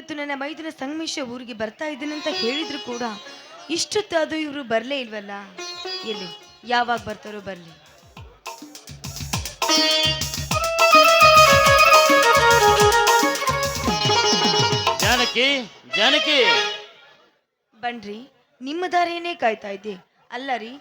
ಇವತ್ತು ನನ್ನ ಮೈದುನ ಸಂಗಮೇಶ ಊರಿಗೆ ಬರ್ತಾ ಇದ್ದೀನಿ ಅಂತ ಹೇಳಿದ್ರು ಕೂಡ ಇಷ್ಟೊತ್ತು ಅದು ಇವರು ಬರಲೇ ಇಲ್ವಲ್ಲ. ಎಲ್ಲಿ ಯಾವಾಗ ಬರ್ತಾರೋ ಬರಲಿ. ಜಾನಕಿ, ಜಾನಕಿ ಬನ್ರಿ, ನಿಮ್ಮ ದಾರಿಯನ್ನೇ ಕಾಯ್ತಾ ಇದ್ದೆ. ಅಲ್ಲ ರೀ,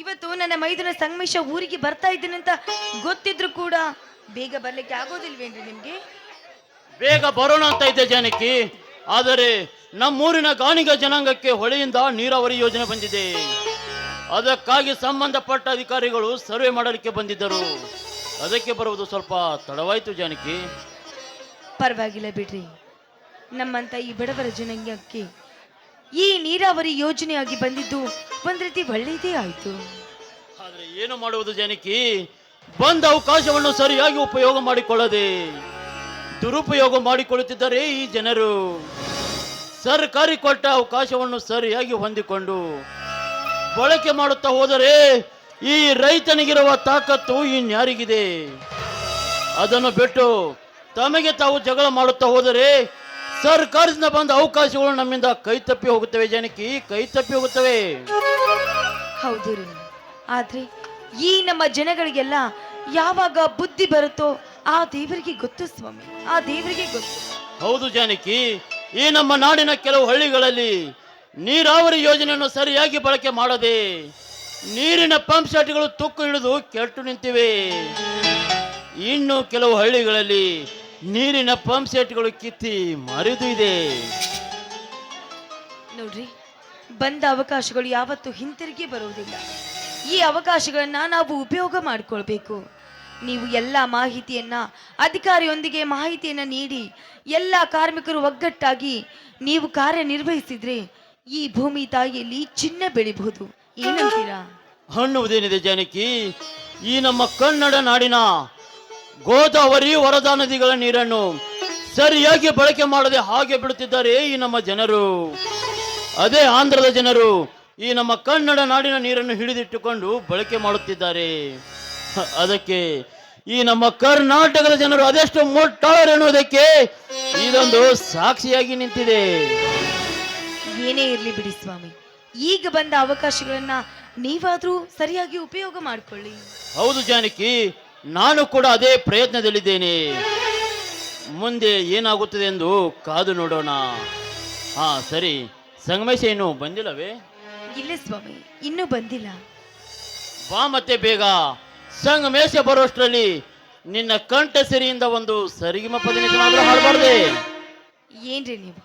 ಇವತ್ತು ನನ್ನ ಮೈದುನ ಸಂಗಮೇಶ ಊರಿಗೆ ಬರ್ತಾ ಇದ್ದೀನಿ ಅಂತ ಗೊತ್ತಿದ್ರು ಕೂಡ ಬೇಗ ಬರ್ಲಿಕ್ಕೆ ಆಗೋದಿಲ್ವೇನ್ರಿ ನಿಮ್ಗೆ? ಬೇಗ ಬರೋಣ ಅಂತ ಇದ್ದೆ ಜಾನಕಿ, ಆದರೆ ನಮ್ಮೂರಿನ ಗಾಣಿಗ ಜನಾಂಗಕ್ಕೆ ಹೊಳೆಯಿಂದ ನೀರಾವರಿ ಯೋಜನೆ ಬಂದಿದೆ. ಅದಕ್ಕಾಗಿ ಸಂಬಂಧಪಟ್ಟ ಅಧಿಕಾರಿಗಳು ಸರ್ವೆ ಮಾಡಲಿಕ್ಕೆ ಬಂದಿದ್ದರು. ಅದಕ್ಕೆ ಬರುವುದು ಸ್ವಲ್ಪ ತಡವಾಯಿತು ಜಾನಕಿ. ಪರವಾಗಿಲ್ಲ ಬಿಡ್ರಿ, ನಮ್ಮಂತ ಈ ಬಡವರ ಜನಾಂಗಕ್ಕೆ ಈ ನೀರಾವರಿ ಯೋಜನೆಯಾಗಿ ಬಂದಿದ್ದು ಒಂದ್ ರೀತಿ ಒಳ್ಳೆಯದೇ ಆಯ್ತು. ಆದ್ರೆ ಏನು ಮಾಡುವುದು ಜಾನಕಿ, ಬಂದ ಅವಕಾಶವನ್ನು ಸರಿಯಾಗಿ ಉಪಯೋಗ ಮಾಡಿಕೊಳ್ಳದೆ ದುರುಪಯೋಗ ಮಾಡಿಕೊಳ್ಳುತ್ತಿದ್ದಾರೆ ಈ ಜನರು. ಸರ್ಕಾರಿ ಕೊಟ್ಟ ಅವಕಾಶವನ್ನು ಸರಿಯಾಗಿ ಹೊಂದಿಕೊಂಡು ಬಳಕೆ ಮಾಡುತ್ತಾ ಹೋದರೆ ಈ ರೈತನಿಗಿರುವ ತಾಕತ್ತು ಇನ್ಯಾರಿಗಿದೆ? ಅದನ್ನು ಬಿಟ್ಟು ತಮಗೆ ತಾವು ಜಗಳ ಮಾಡುತ್ತಾ ಹೋದರೆ ಸರ್ಕಾರದಿಂದ ಬಂದ ಅವಕಾಶಗಳು ನಮ್ಮಿಂದ ಕೈ ತಪ್ಪಿ ಹೋಗುತ್ತವೆ ಜಾನಕಿ, ಕೈ ತಪ್ಪಿ ಹೋಗುತ್ತವೆ. ಹೌದು ರೀ, ಆದ್ರೆ ಈ ನಮ್ಮ ಜನಗಳಿಗೆಲ್ಲ ಯಾವಾಗ ಬುದ್ಧಿ ಬರುತ್ತೋ ಆ ದೇವರಿಗೆ ಗೊತ್ತು ಸ್ವಾಮಿ, ಆ ದೇವರಿಗೆ ಗೊತ್ತು. ಹೌದು ಜಾನಕಿ, ಈ ನಮ್ಮ ನಾಡಿನ ಕೆಲವು ಹಳ್ಳಿಗಳಲ್ಲಿ ನೀರಾವರಿ ಯೋಜನೆಯನ್ನು ಸರಿಯಾಗಿ ಬಳಕೆ ಮಾಡದೆ ನೀರಿನ ಪಂಪ್ ಸೆಟ್ಗಳು ತುಕ್ಕು ಹಿಡಿದು ಕೆಟ್ಟು ನಿಂತಿವೆ. ಇನ್ನು ಕೆಲವು ಹಳ್ಳಿಗಳಲ್ಲಿ ನೀರಿನ ಪಂಪ್ ಸೆಟ್ಗಳು ಕಿತ್ತಿ ಮರಿದು ಇದೆ. ನೋಡ್ರಿ, ಬಂದ ಅವಕಾಶಗಳು ಯಾವತ್ತೂ ಹಿಂತಿರುಗಿ ಬರುವುದಿಲ್ಲ. ಈ ಅವಕಾಶಗಳನ್ನ ನಾವು ಉಪಯೋಗ ಮಾಡಿಕೊಳ್ಬೇಕು. ನೀವು ಎಲ್ಲ ಮಾಹಿತಿಯನ್ನ ಅಧಿಕಾರಿಯೊಂದಿಗೆ ಮಾಹಿತಿಯನ್ನ ನೀಡಿ ಎಲ್ಲ ಕಾರ್ಮಿಕರು ಒಗ್ಗಟ್ಟಾಗಿ ನೀವು ಕಾರ್ಯನಿರ್ವಹಿಸಿದ್ರೆ ಈ ಭೂಮಿ ತಾಯಿಯಲ್ಲಿ ಚಿನ್ನ ಬೆಳಿಬಹುದು. ಏನಂತೀರಾ? ಅನ್ನುವುದೇನಿದೆ ಜಾನಕಿ, ಈ ನಮ್ಮ ಕನ್ನಡ ನಾಡಿನ ಗೋದಾವರಿ ವರದಾ ನದಿಗಳ ನೀರನ್ನು ಸರಿಯಾಗಿ ಬಳಕೆ ಮಾಡದೆ ಹಾಗೆ ಬಿಡುತ್ತಿದ್ದಾರೆ ಈ ನಮ್ಮ ಜನರು. ಅದೇ ಆಂಧ್ರದ ಜನರು ಈ ನಮ್ಮ ಕನ್ನಡ ನಾಡಿನ ನೀರನ್ನು ಹಿಡಿದಿಟ್ಟುಕೊಂಡು ಬಳಕೆ ಮಾಡುತ್ತಿದ್ದಾರೆ. ಅದಕ್ಕೆ ಈ ನಮ್ಮ ಕರ್ನಾಟಕದ ಜನರು ಅದೆಷ್ಟು ಮುಟ್ಟಾಳರು ಎನ್ನುವುದಕ್ಕೆ ಇದೊಂದು ಸಾಕ್ಷಿಯಾಗಿ ನಿಂತಿದೆ. ಏನೇ ಇರ್ಲಿ ಬಿಡಿ ಸ್ವಾಮಿ, ಈಗ ಬಂದ ಅವಕಾಶಗಳನ್ನ ನೀವಾದ್ರೂ ಸರಿಯಾಗಿ ಉಪಯೋಗ ಮಾಡಿಕೊಳ್ಳಿ. ಹೌದು ಜಾನಕಿ, ನಾನು ಕೂಡ ಅದೇ ಪ್ರಯತ್ನದಲ್ಲಿದ್ದೇನೆ. ಮುಂದೆ ಏನಾಗುತ್ತದೆ ಎಂದು ಕಾದು ನೋಡೋಣ. ಹಾ ಸರಿ, ಸಂಗಮೇಶ ಇನ್ನು ಬಂದಿಲ್ಲವೇ? ಇಲ್ಲ ಸ್ವಾಮಿ, ಇನ್ನೂ ಬಂದಿಲ್ಲ. ಬಾ ಮತ್ತೆ ಬೇಗ. ಸಂಗಮೇಶ ಬರೋಷ್ಟರಲ್ಲಿ ನಿನ್ನ ಕಂಠ ಸಿರಿಯಿಂದ ಒಂದು ಸರಿಗಮ ಪದನಿಸನಾದ್ರೂ ಹಾಡಬಾರ್ದೆ. ಏನ್ರಿ ನೀವು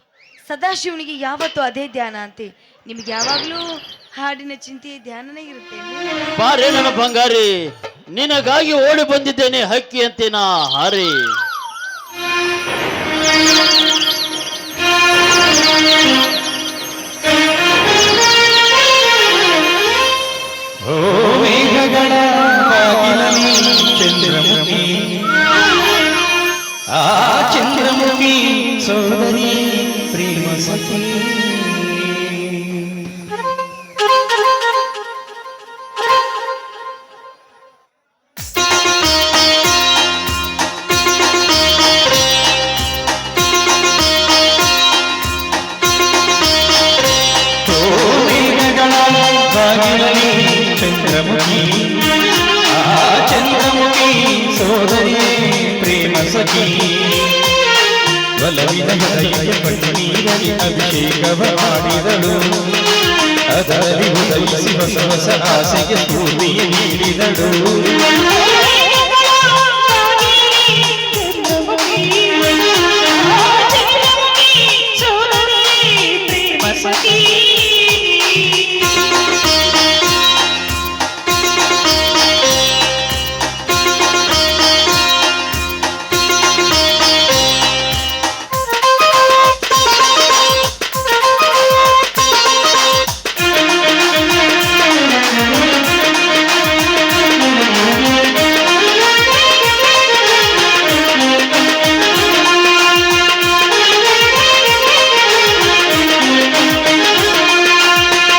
ಸದಾಶಿವನಿಗೆ ಯಾವತ್ತೂ ಅದೇ ಧ್ಯಾನ ಅಂತೆ, ನಿಮ್ಗೆ ಯಾವಾಗ್ಲೂ ಹಾಡಿನ ಚಿಂತೆ ಧ್ಯಾನನೇ ಇರುತ್ತೆ. ಬಾರೇ ನನ್ನ ಬಂಗಾರಿ, ನಿನಗಾಗಿ ಓಡಿ ಬಂದಿದ್ದೇನೆ ಹಕ್ಕಿ ಅಂತೇನಾ ಹಾರಿ. ಮೇಘಗಳ ಬಾಗಿಲಲ್ಲಿ ಚಂದ್ರಮುಖಿ, ಆ ಚಂದ್ರಮುಖಿ ಸೋದರಿ ಪ್ರೇಮ ಸಖಿ. ಚಂದ್ರಮುಖಿ, ಆ ಚಂದ್ರಮುಖಿ ಸೋದರಿ ಪ್ರೇಮ ಸಖಿ. ಒಲವಿನ ಹೃದಯ ಪಟ್ಟೀರಲಿ ಅಭಿಷೇಕವ ಮಾಡಿದಳು, ಅದರಲ್ಲಿ ಉದಯಿಸಿ ಹೊಸ ಹೊಸ ಆಸೆಗೆ ಸ್ಫೂರ್ತಿಯ ನೀಡಿದಳು.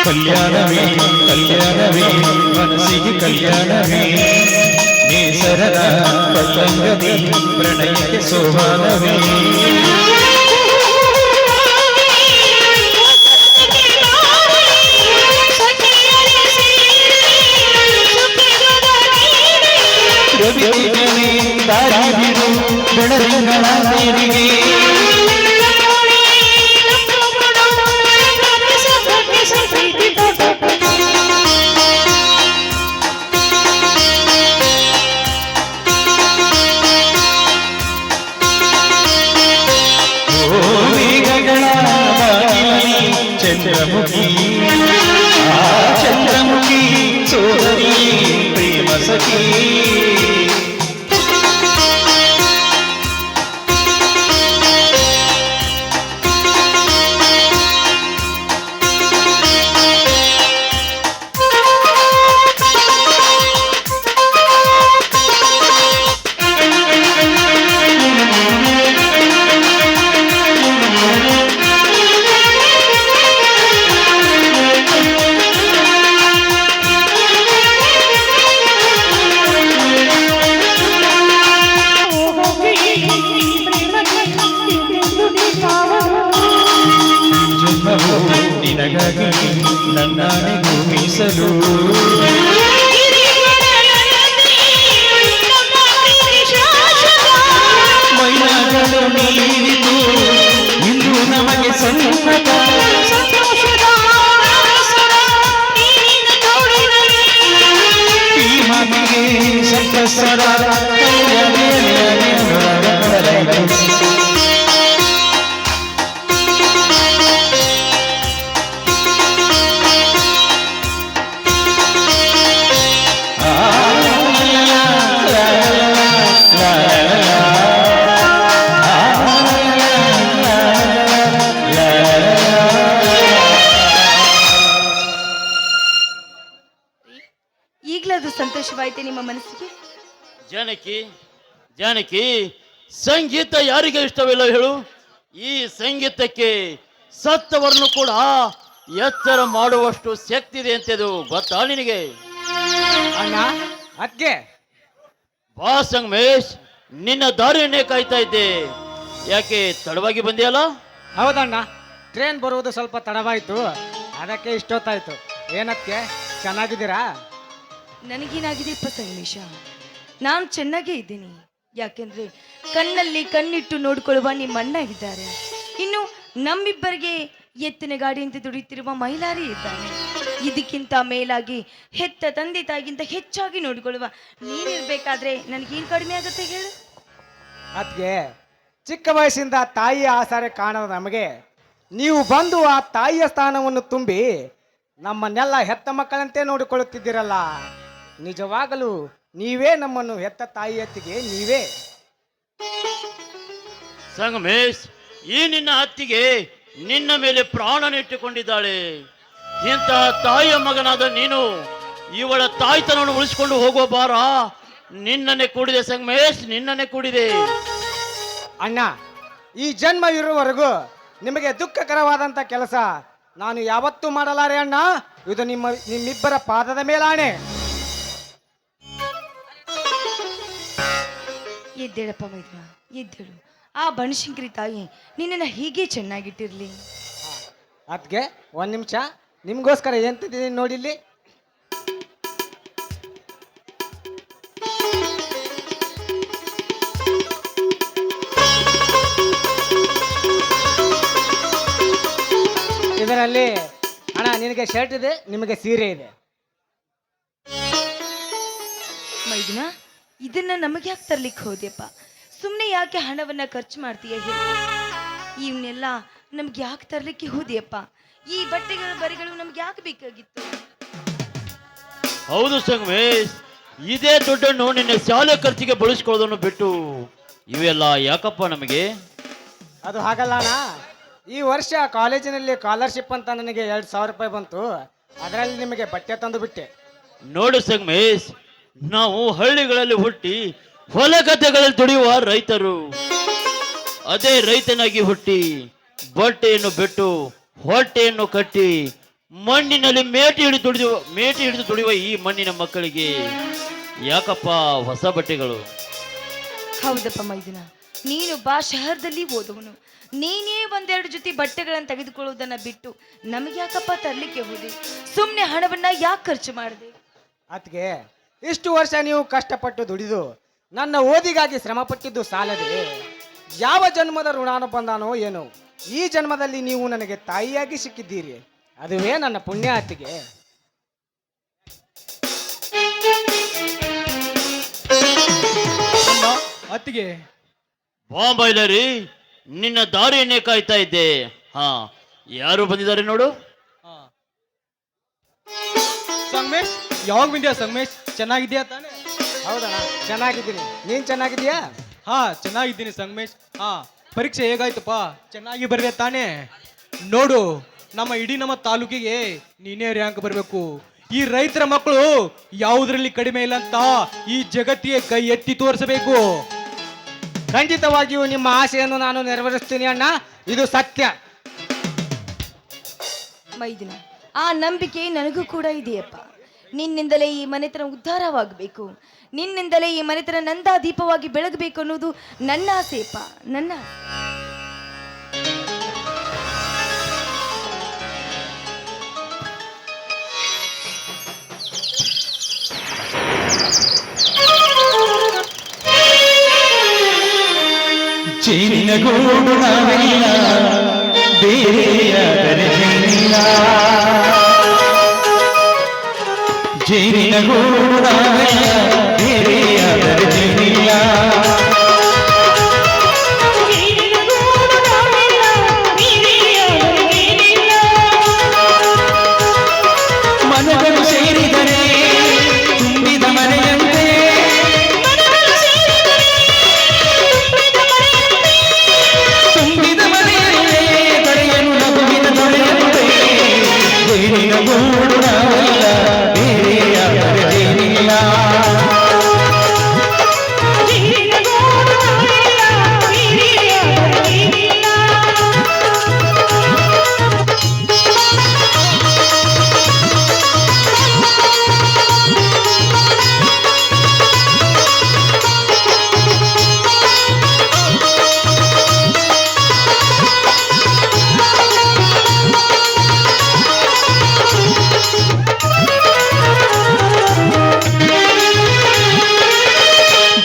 ಕಲ್ಯಾಣವೇ ಕಲ್ಯಾಣವೇ ಮನಸ್ಸಿಗೆ ಕಲ್ಯಾಣವೇ, ನೇಸರದ ಪತಂಗದಿ ಪ್ರಣಯಕ್ಕೆ ಸೋಹಾನವೇ. ಚಂದ್ರಮುಖಿ ಆ ಚಂದ್ರಮುಖಿ ಸೋದರಿ ಪ್ರೇಮ ಸಖಿ ಜನ್ಮವು ನಿನಗಾಗಿ ನನ್ನಾನೆಗೂ ಮೀಸಲು ಮೈನಾಗಳು ಮೀರಿತು ಇಂದು ನಮಗೆ ಸಮ್ಮತ ಈ ಮಾತಿಗೆ ಸಂತಸರ ಈಗಲಾದ್ರೂ ಸಂತೋಷವಾಯ್ತೆ ನಿಮ್ಮ ಮನಸ್ಸಿಗೆ? ಜಾನಕಿ ಜಾನಕಿ, ಸಂಗೀತ ಯಾರಿಗೆ ಇಷ್ಟವಿಲ್ಲ ಹೇಳು? ಈ ಸಂಗೀತಕ್ಕೆ ಸತ್ತವರನ್ನು ಕೂಡ ಎಚ್ಚರ ಮಾಡುವಷ್ಟು ಶಕ್ತಿ ಇದೆ ಅಂತೆದು ಗೊತ್ತಾ ನಿನಗೆ? ಅಣ್ಣ ಅದ್ಕೆ ಬಾ ಸಂಗಮೇಶ್, ನಿನ್ನ ದಾರಿಯನ್ನೇ ಕಾಯ್ತಾ ಇದ್ದೆ. ಯಾಕೆ ತಡವಾಗಿ ಬಂದಿಯಲ್ಲ? ಹೌದಣ್ಣ, ಟ್ರೈನ್ ಬರುವುದು ಸ್ವಲ್ಪ ತಡವಾಯ್ತು, ಅದಕ್ಕೆ ಇಷ್ಟೊತ್ತಾಯ್ತು. ಏನಕ್ಕೆ ಚೆನ್ನಾಗಿದ್ದೀರಾ? ನನಗೇನಾಗಿದೆಯಪ್ಪ ಸಂಗಮೇಶ, ನಾನು ಚೆನ್ನಾಗೇ ಇದ್ದೀನಿ. ಯಾಕೆಂದ್ರೆ ಕಣ್ಣಲ್ಲಿ ಕಣ್ಣಿಟ್ಟು ನೋಡಿಕೊಳ್ಳುವ ನಿಮ್ಮ ಅಣ್ಣ ಇದ್ದಾರೆ. ಇನ್ನು ನಮ್ಮಿಬ್ಬರಿಗೆ ಎತ್ತಿನ ಗಾಡಿಯಂತೆ ದುಡಿಯುತ್ತಿರುವ ಮೈಲಾರಿ ಇದ್ದಾನೆ. ಇದಕ್ಕಿಂತ ಮೇಲಾಗಿ ಹೆತ್ತ ತಂದೆ ತಾಯಿಗಿಂತ ಹೆಚ್ಚಾಗಿ ನೋಡಿಕೊಳ್ಳುವ ನೀನಿರ್ಬೇಕಾದ್ರೆ ನನಗೇನು ಕಡಿಮೆ ಆಗುತ್ತೆ ಹೇಳು? ಅದ್ಕೆ ಚಿಕ್ಕ ವಯಸ್ಸಿಂದ ತಾಯಿಯ ಆಸರೆ ಕಾಣದ ನಮಗೆ ನೀವು ಬಂದು ಆ ತಾಯಿಯ ಸ್ಥಾನವನ್ನು ತುಂಬಿ ನಮ್ಮನ್ನೆಲ್ಲ ಹೆತ್ತ ಮಕ್ಕಳಂತೆ ನೋಡಿಕೊಳ್ಳುತ್ತಿದ್ದೀರಲ್ಲ, ನಿಜವಾಗಲೂ ನೀವೇ ನಮ್ಮನ್ನು ಹೆತ್ತ ತಾಯಿ ಎತ್ತಿಗೆ ನೀವೇ. ಸಂಗಮೇಶ್, ಈ ನಿನ್ನ ಅತ್ತಿಗೆ ನಿನ್ನ ಮೇಲೆ ಪ್ರಾಣನಿಟ್ಟುಕೊಂಡಿದ್ದಾಳೆ. ಇಂತಹ ತಾಯಿಯ ಮಗನಾದ ನೀನು ಇವಳ ತಾಯ್ತನವನ್ನು ಉಳಿಸಿಕೊಂಡು ಹೋಗುವ ಭಾರ ನಿನ್ನನ್ನೇ ಕೂಡಿದೆ ಸಂಗಮೇಶ್, ನಿನ್ನನ್ನೇ ಕೂಡಿದೆ. ಅಣ್ಣ, ಈ ಜನ್ಮ ಇರುವವರೆಗೂ ನಿಮಗೆ ದುಃಖಕರವಾದಂಥ ಕೆಲಸ ನಾನು ಯಾವತ್ತೂ ಮಾಡಲಾರೆ ಅಣ್ಣ. ಇದು ನಿಮ್ಮಿಬ್ಬರ ಪಾದದ ಮೇಲಾಣೆ. ಎದ್ದೇಳಪ್ಪ ಮೈದ್ರ, ಎದ್ದೇಳು. ಆ ಬನಶಂಕರಿ ತಾಯಿ ನಿನ್ನನ್ನು ಹೀಗೆ ಚೆನ್ನಾಗಿಟ್ಟಿರ್ಲಿ. ಅದಕ್ಕೆ ಒಂದು ನಿಮಿಷ ನಿಮಗೋಸ್ಕರ ಎಂತಿದ್ದೀನಿ ನೋಡಿಲ್ಲಿ. ಇದರಲ್ಲಿ ಅಣ್ಣ ನಿನಗೆ ಶರ್ಟ್ ಇದೆ, ನಿಮಗೆ ಸೀರೆ ಇದೆ. ಮೈದುನ, ಇದನ್ನ ನಮಗೆ ಯಾಕೆ ತರ್ಲಿಕ್ಕೆ ಹೋದ್ಯಪ್ಪ? ಸುಮ್ಮನೆ ಯಾಕೆ ಹಣವನ್ನ ಖರ್ಚು ಮಾಡ್ತೀಯ ಹೇಳಿ? ಇವನ್ನೆಲ್ಲ ನಮ್ಗೆ ಯಾಕೆ ತರ್ಲಿಕ್ಕೆ ಹೋದ್ಯಪ್ಪ? ಈ ಬಟ್ಟೆಗಳ ಬರಿಗಳು ನಮ್ಗೆ ಯಾಕೆ ಬೇಕಾಗಿತ್ತು? ಹೌದು ಸಂಗಮೇಶ್, ಇದೇ ದುಡ್ಡನ್ನು ನಿನ್ನ ಶಾಲೆ ಖರ್ಚಿಗೆ ಬಳಸ್ಕೊಳ್ಳೋದನ್ನು ಬಿಟ್ಟು ಇವೆಲ್ಲ ಯಾಕಪ್ಪ ನಮಗೆ? ಅದು ಹಾಗಲ್ಲ ಅಣ್ಣ, ಈ ವರ್ಷ ಕಾಲೇಜಿನಲ್ಲಿ ಸ್ಕಾಲರ್ಶಿಪ್ ಅಂತ ನನಗೆ 2,000 ರೂಪಾಯಿ ಬಂತು. ಅದರಲ್ಲಿ ನಿಮಗೆ ಬಟ್ಟೆ ತಂದು ಬಿಟ್ಟೆ. ನೋಡು ಸಂಗಮೇಶ್, ನಾವು ಹಳ್ಳಿಗಳಲ್ಲಿ ಹುಟ್ಟಿ ಹೊಲ ಗದ್ದೆಗಳಲ್ಲಿ ದುಡಿಯುವ ರೈತರು. ಅದೇ ರೈತನಾಗಿ ಹುಟ್ಟಿ ಬಟ್ಟೆಯನ್ನು ಬಿಟ್ಟು ಹೊಟ್ಟೆಯನ್ನು ಕಟ್ಟಿ ಮಣ್ಣಿನಲ್ಲಿ ಮೇಟಿ ಹಿಡಿದು ದುಡಿಯುವ ಈ ಮಣ್ಣಿನ ಮಕ್ಕಳಿಗೆ ಯಾಕಪ್ಪ ಹೊಸ ಬಟ್ಟೆಗಳು? ಹೌದಪ್ಪ ಮೈದುನ, ನೀನು ಶಹರದಲ್ಲಿ ಓದವನು. ನೀನೇ ಒಂದೆರಡು ಜೊತೆ ಬಟ್ಟೆಗಳನ್ನು ತೆಗೆದುಕೊಳ್ಳುವುದನ್ನ ಬಿಟ್ಟು ನಮಗೆ ಯಾಕಪ್ಪ ತರ್ಲಿಕ್ಕೆ ಹೋದೆ? ಸುಮ್ಮನೆ ಹಣವನ್ನ ಯಾಕೆ ಖರ್ಚು ಮಾಡಿದೆ? ಅದಕ್ಕೆ ಇಷ್ಟು ವರ್ಷ ನೀವು ಕಷ್ಟಪಟ್ಟು ದುಡಿದು ನನ್ನ ಓದಿಗಾಗಿ ಶ್ರಮಪಟ್ಟಿದ್ದು ಸಾಲದೆ ಯಾವ ಜನ್ಮದ ಋಣಾನುಬಂಧನೋ ಏನೋ ಈ ಜನ್ಮದಲ್ಲಿ ನೀವು ನನಗೆ ತಾಯಿಯಾಗಿ ಸಿಕ್ಕಿದ್ದೀರಿ. ಅದುವೇ ನನ್ನ ಪುಣ್ಯ ಅತ್ತಿಗೆ. ಅತ್ತಿಗೆ ಬಾಂಬೈಲರಿ, ನಿನ್ನ ದಾರಿಯನ್ನೇ ಕಾಯ್ತಾ ಇದ್ದೆ. ಹಾ, ಯಾರು ಬಂದಿದ್ದಾರೆ ನೋಡು. ಸಂಗಮೇಶ್ ಯಾವಾಗ ಬಂದ್ಯಾ ಸಂಗಮೇಶ್? ಚೆನ್ನಾಗಿದ್ಯಾ ತಾನೇ? ಹೌದಣ್ಣ, ಚೆನ್ನಾಗಿದ್ದೀನಿ. ನೀನ್ ಚೆನ್ನಾಗಿದ್ಯಾ? ಹಾ ಚೆನ್ನಾಗಿದ್ದೀನಿ ಸಂಗಮೇಶ್. ಹಾ ಪರೀಕ್ಷೆ ಹೇಗಾಯ್ತಪ್ಪ? ಚೆನ್ನಾಗಿ ಬರ್ದೆ ತಾನೇ? ನೋಡು, ನಮ್ಮ ತಾಲೂಕಿಗೆ ನೀನೇ ರ್ಯಾಂಕ್ ಬರಬೇಕು. ಈ ರೈತರ ಮಕ್ಕಳು ಯಾವುದರಲ್ಲಿ ಕಡಿಮೆ ಇಲ್ಲ ಅಂತ ಈ ಜಗತ್ತಿಗೆ ಕೈ ಎತ್ತಿ ತೋರಿಸಬೇಕು. ಖಂಡಿತವಾಗಿಯೂ ನಿಮ್ಮ ಆಸೆಯನ್ನು ನಾನು ನೆರವೇರಿಸ್ತೀನಿ ಅಣ್ಣ, ಇದು ಸತ್ಯ. ಮೈದಿನ, ಆ ನಂಬಿಕೆ ನನಗೂ ಕೂಡ ಇದೆಯಪ್ಪ. ನಿನ್ನಿಂದಲೇ ಈ ಮನೆತನ ಉದ್ಧಾರವಾಗಬೇಕು, ನಿನ್ನಿಂದಲೇ ಈ ಮನೆತನ ನಂದಾ ದೀಪವಾಗಿ ಬೆಳಗಬೇಕು ಅನ್ನೋದು ನನ್ನ ಆಸೆಯಪ್ಪ, ನನ್ನ ಜೇನಿನ ಗೂಡು ನಾವೆಲ್ಲ ಬೇರೆಯಾದರೆ ಜೇನಿಲ್ಲ. ಜೇನಿನ ಗೂಡು ನಾವೆಲ್ಲ ಬೇರೆಯಾದರೆ ಜೇನಿಲ್ಲ. ಮನಗಳು ಸೇರಿದರೆ ತುಂಬಿದ ಮನೆಯಂತೆ. ತುಂಬಿದ ಮನೆಯಲ್ಲೇ ದೊರೆಯಲು ನಗುವಿನ ದೊರೆಯಂತೆ. ಜೇನಿನ ಗೂಡು ನಾವೆಲ್ಲ ಬೇರೆಯಾದರೆ ಜೇನಿಲ್ಲ.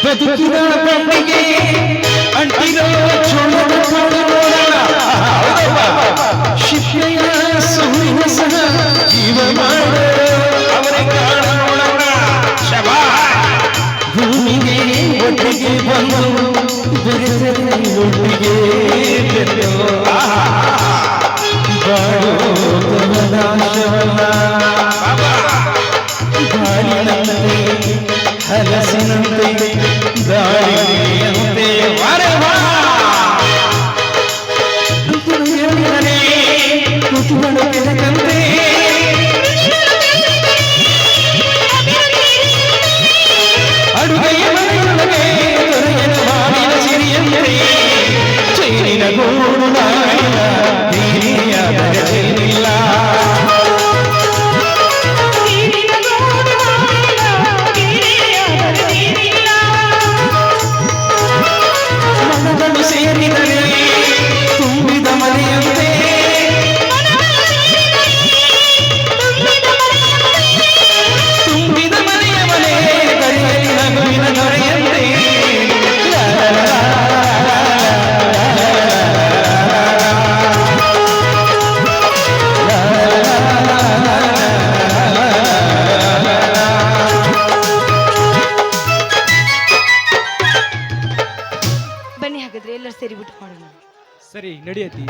ಬದುಕಿನ ಬಂಡಿಗೆ ಅಂಟಿರೋ ಚೋಳದ ಕಾಡು ನೋಡೋಣ. ಶಿಕ್ಷೆಯ ಸೂರ್ಯ ಸಹ ಜೀವ ಮಾಡ ಅವರೇ ಕಾಣ ನೋಡೋಣ. ಭೂಮಿಗೆ ಒಟ್ಟಿಗೆ ಬಂದು ಬೆರೆತರೆ ಒಟ್ಟಿಗೆ ಬೆರೆತು ಬಾಳೋ ನಾಶವಲ್ಲ. ಗಾಳಿನಂತೆ ಹಲಸಿನಂತೆ ಗಾಳಿಯಂತೆ ಕುತೂಹಲ ಬೆಳಕಂತೆ. ಅಡುಗೆಯ ಮನೆಯೊಳಗೆ ದೊರೆಯಲು ಮಾಡಿದ ಸಿರಿಯಂತೆ. ಚೈನಿನ ಗೂಡು ನಾಡಿನ ಬೇರೆಯಾದರೆ ಜೇನಿಲ್ಲ. ಮನಗಳು ಸೇರಿದರೆ ತುಂಬಿದ ಮನೆಯಂತೆ. ತುಂಬಿದ ಮನೆಯ ಮನೆ ಕರೆಯಲಿ ನಗುವಿನ ದೊರೆಯಂತೆ. ಬನ್ನಿ, ಹಾಗಾದ್ರೆ ಎಲ್ಲರೂ ಸೇರಿ ಬಿಟ್ಟು ಮಾಡೋಣ. ಸರಿ ನಡೆಯತಿ.